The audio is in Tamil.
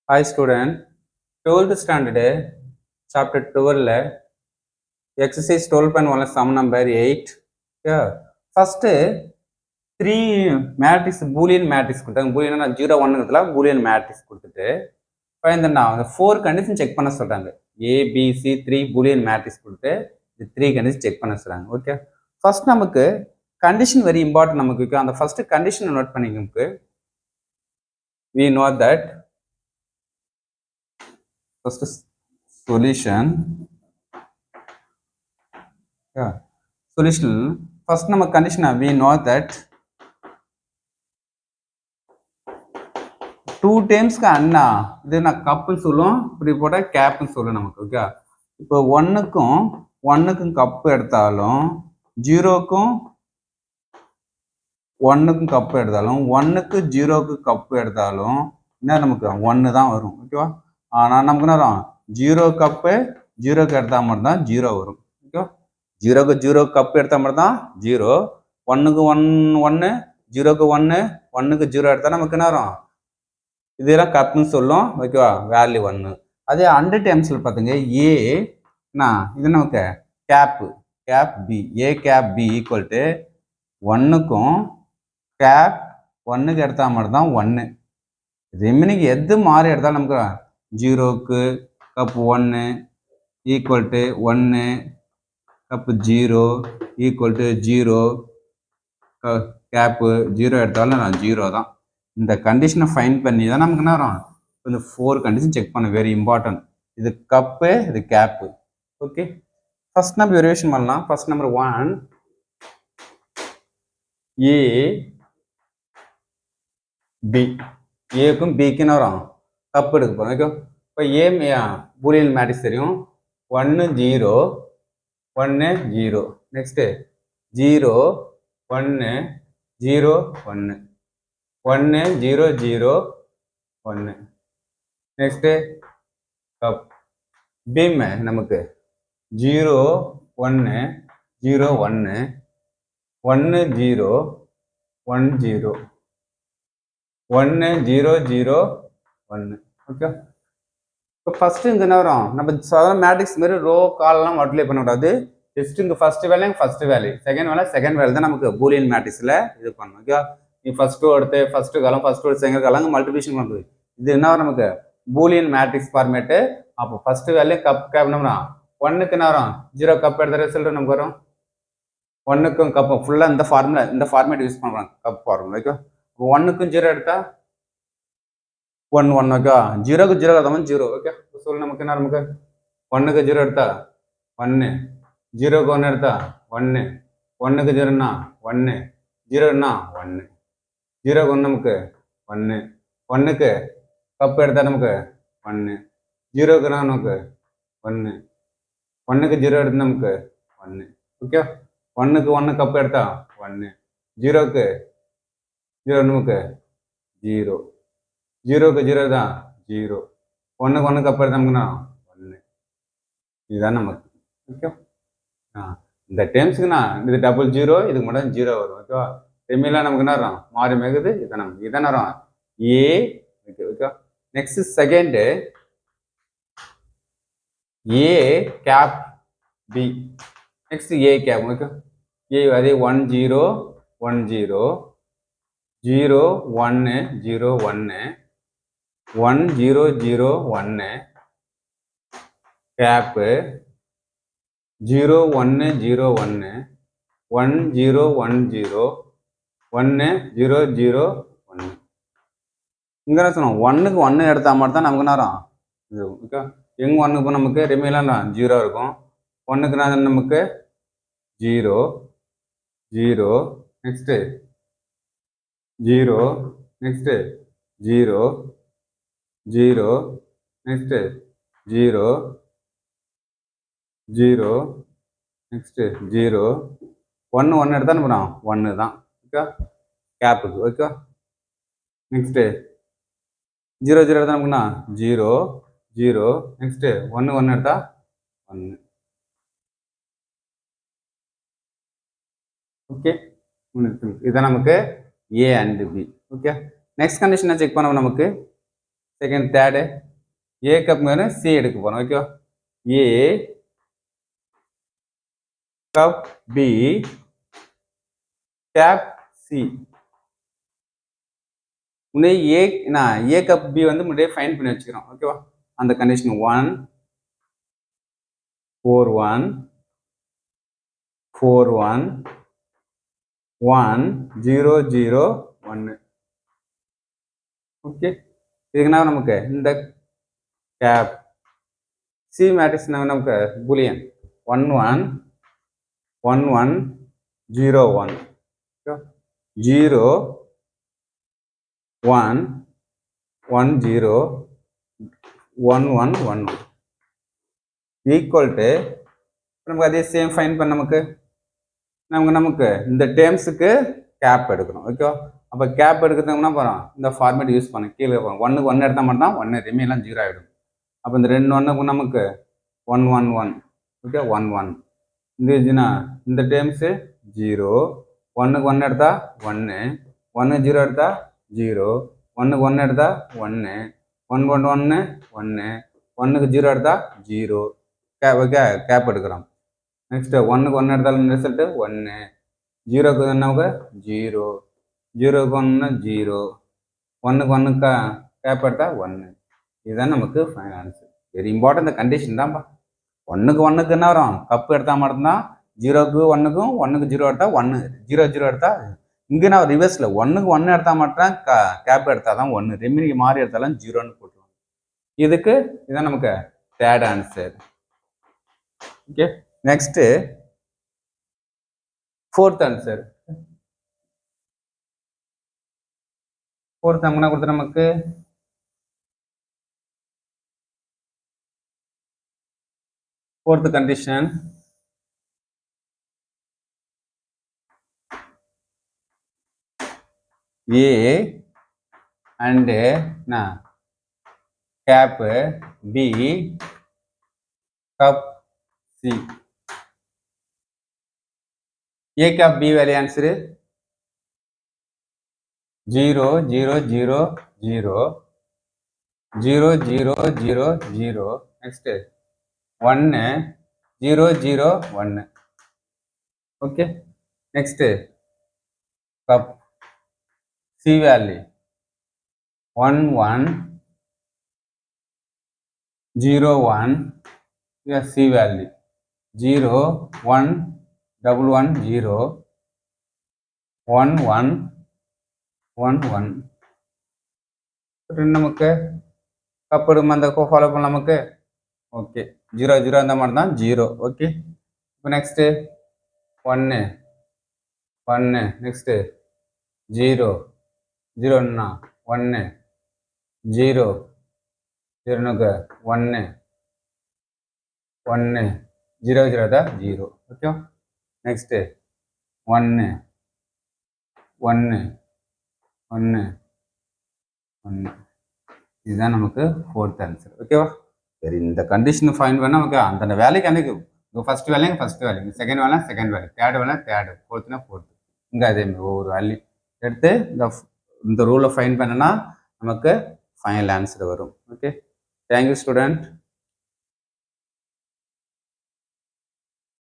Hi student, 12th standard, chapter 12, exercise 12.1, sum number 8. Yeah. First, 3 matrix, Boolean matrix, Boolean 0, 1, Boolean matrix. Find the now, the 4 conditions check panna solranga. A, B, C, 3 Boolean matrix. The 3 conditions check panna solranga. Okay. First, namakku condition very important. Namakku on the first condition note panninga. We know that first solution. Yeah. Solution. First நம்ம condition we know that 2 times அண்ணா இது நான் கப்புன்னு சொல்லுவோம், இப்படி போட்டா கேப்னு சொல்லுவோம் நமக்கு. ஓகே, இப்போ 1க்கும் கப்பு எடுத்தாலும் 0க்கும் 1க்கும் கப்பு எடுத்தாலும் 1க்கு 0க்கு கப்பு எடுத்தாலும் என்ன நமக்கு 1 தான் வரும். ஓகேவா? ஆனால் நமக்கு என்ன வரும், 0 கப்பு 0க்கு எடுத்தால் மட்டும்தான் 0 வரும். ஓகேவா? 0க்கு 0 கப்பு எடுத்தால் மட்டும்தான் 0, 1க்கு 1, 0க்கு 1, 1க்கு 0 எடுத்தால் நமக்கு என்ன வரும், இதெல்லாம் கப்புன்னு சொல்லும். ஓகேவா? வேல்யூ 1. அதே 100 டைம்ஸில் பார்த்துங்க, இது நமக்கு cap B, A cap B equal to 1க்கும் கேப் 1க்கு எடுத்தால் மட்டும்தான் 1. ரிமைனிங் எது மாறி எடுத்தாலும் நமக்கு 0க்கு cup 1 equal to 1, cup 0 equal to 0, cap 0 எடுத்தாலும் நான் 0 தான். இந்த கண்டிஷனை ஃபைன் பண்ணி தான் நமக்கு என்ன வரும், இந்த 4 கண்டிஷன் செக் பண்ண வெரி இம்பார்ட்டன்ட். இது கப்பு, இது கேப்பு. ஓகே, ஃபர்ஸ்ட் நம்ம வெரிவேஷன் பண்ணலாம். ஃபர்ஸ்ட் நம்பர் 1, ஏ பி, ஏக்கும் பிக்கு என்ன வரும், கப்பு எடுக்க போகிறோம். ஓகே, இப்போ ஏ பூலியன் மேட்ரிக்ஸ் தெரியும், 1 0 1 0, நெக்ஸ்ட்டு 0 1 0 1 1 0 0 1, நெக்ஸ்ட்டு கப் பீம் நமக்கு 0 1 0 1 1 0 1 0 1 0 0 1. ஓகே, இப்போ ஃபர்ஸ்ட் இங்கே என்ன வரும், நம்ம சாதாரண மேட்ரிக்ஸ் மாதிரி ரோ காலெல்லாம் மல்டிப்ளை பண்ணக்கூடாது. ஜஸ்ட் இங்கே ஃபர்ஸ்ட் வேல்யூ, செகண்ட் வேல்யூ தான் நமக்கு பூலியன் மேட்ரிக்ஸில் இது பண்ணணும். ஓகே, நீ ஃபர்ஸ்ட் எடுத்து first column, second column multiplication பண்ணுறது. இது என்ன வரும் நமக்கு, பூலியன் மேட்ரிக்ஸ் ஃபார்மேட்டு. அப்போ ஃபர்ஸ்ட் வேல்யூ கேப் என்னம்னா 1க்கு என்ன வரும், 0 கப் எடுத்த ரிசல்ட் நமக்கு வரும். 1க்கும் கப்பு ஃபுல்லாக இந்த ஃபார்மேட் யூஸ் பண்ணுறாங்க, கப் ஃபார்முலா. ஓகே, 1க்கும் 0 எடுத்தா 1 1. ஓகே, 0க்கு 0 எடுத்தாலும் 0. ஓகே, சொல்லு நமக்கு என்ன, நமக்கு 1க்கு 0 எடுத்தா 1, 0க்கு 1 எடுத்தா 1, 1க்கு 0ன்னா 1, 0ன்னா 1, 0க்கு 1 நமக்கு 1, 1க்கு கப்பு எடுத்தா நமக்கு 1, 0க்கு நமக்கு 1, 1க்கு 0 எடுத்து நமக்கு 1. ஓகே, 1க்கு 1 கப்பு எடுத்தா 1, 0க்கு 0 நமக்கு 0, 0க்கு 0 தான் 0, 1க்கு 1 கப்பு எடுத்தா நமக்குன்னா 1. இதுதான் நமக்கு. ஓகே, இந்த டேர்ம்ஸுக்குண்ணா இது டபுள் 0, இதுக்கு மட்டும் 0 வரும். ஓகேவா? ரிமைலாம் நமக்கு என்ன வரும், மாறி மேகுது. இதான் வரும் A. Okay, okay. Next second A cap B, next A cap. Okay, A அதே 1 0 1 0 0 1 0 1 1 0 0 1 கேப்பு 0 1 0 1 1 0 1 0 1 0 0 1. இங்கே என்ன சொன்னோம், 1க்கு 1 எடுத்தால் மட்டும் தான் நமக்கு நேரம் இது. ஓகே, எங்கே 1க்கு நமக்கு ரிமைலாம் 0 இருக்கும். 1க்கு நான் நமக்கு 0 0, நெக்ஸ்ட்டு 0, நெக்ஸ்ட்டு 0 0, நெக்ஸ்ட்டு 0 0, நெக்ஸ்ட்டு 0 1 1 எடுத்தால் என்ன பண்ணுவோம், 1 தான். ஓகே, கேப்புக்கு. ஓகே, நெக்ஸ்ட்டு 0 0 எடுத்தால் நமக்குண்ணா 0 0, நெக்ஸ்ட்டு 1 1 எடுத்தால் 1. ஓகே, இதுதான் நமக்கு A and B. Okay, next கண்டிஷனை செக் பண்ணுவோம். நமக்கு second third A cup C எடுக்க போறோம். ஓகேவா? A cup B cap C. முன்னாடி ஏ கப் பி வந்து முன்னாடியே ஃபைன் பண்ணி வச்சுக்கிறோம். ஓகேவா? அந்த கண்டிஷன் 1 4 1 4 1 1 0 0 1. ஓகே, இதுக்குன்னா நமக்கு இந்த கேப் சி மேட்ரிக்ஸ் நமக்கு பூலியன் 1 1 1 1 0 1 0 1 1 0 1 1 1 ஈக்குவல் டு நமக்கு அதே சேம் ஃபைன் பண்ண நமக்கு இந்த டேர்ம்ஸுக்கு கேப் எடுக்கணும். ஓகேவா? அப்போ கேப் எடுக்கிறதுனா போகிறோம் இந்த ஃபார்மேட் யூஸ் பண்ண கீழே போகிறோம். 1க்கு 1 எடுத்தால் மட்டும் தான் 1 ரிமையெல்லாம் 0 ஆகிடும். அப்போ இந்த 2 1க்கு நமக்கு 1 1 1. ஓகே, 1 1 இருந்துச்சுன்னா இந்த டேர்ம்ஸு 0. 1க்கு 1 எடுத்தால் 1 1 0 எடுத்தால் 0 1க்கு 1 எடுத்தால் 1 1 1 1 1 1க்கு 0 எடுத்தால் 0. கேப் எடுக்கிறோம். நெக்ஸ்ட் 1க்கு 1 எடுத்தாலும் ரிசல்ட் 1 0க்கு என்னவுக்கு 0 0க்கு 1 0 1க்கு 1க்கு கேப் எடுத்தா 1. இதுதான் நமக்கு ஃபைனல் ஆன்சர். Very important. இந்த கண்டிஷன் தான்ப்பா. 1க்கு 1க்கு என்ன வரும்? கப் எடுத்தால் மட்டும்தான் 0க்கு 1க்கும் 1க்கு 0 எடுத்தா 1 0 0 எடுத்தா இங்கே நான் ரிவர்ஸில் 1க்கு 1 எடுத்தால் மட்டும் கேப் எடுத்தால் தான் 1 ரெமினிக்கு மாறி எடுத்தாலும் 0ன்னு போட்டுருவாங்க. இதுக்கு இதுதான் நமக்கு third answer. Okay, next fourth answer. Fourth என்ன கொடுத்து நமக்கு fourth condition A and cap B cup C. A cap B value answer 0 0 0 0 0 0 0 0. Next 1 0 0 1. Okay, next cup C value 1 1 0 1. Here C value 0 1 1 1 0 1 1 1 1. நமக்கு கப் எடுக்கும் அந்த ஃபாலோ பண்ணலாம் நமக்கு. ஓகே, 0 0 அந்த மாதிரி தான் 0. ஓகே, இப்போ நெக்ஸ்ட்டு 1 1. நெக்ஸ்ட்டு 0 0ன்னா 1 0 0னுக்கு 1 1 0 0 தான் 0. Okay, next 1 1 1 1. இதுதான் நமக்கு ஃபோர்த் ஆன்சர். ஓகேவா? சரி, இந்த கண்டிஷன் ஃபைன் பண்ணால் நமக்கு அந்தந்த வேலைக்கு அன்றைக்கு ஃபஸ்ட் வேலைங்க ஃபஸ்ட் வேலைங்க, செகண்ட் வேலை செகண்ட் வேலை, தேர்ட் வேலை தேர்டு, ஃபோர்த்துனா ஃபோர்த்து. இங்கே அதேமாதிரி ஒவ்வொரு வேல்யூ எடுத்து இந்த ரூலை ஃபைன் பண்ணனா நமக்கு ஃபைனல் ஆன்சர் வரும். Okay, thank you student.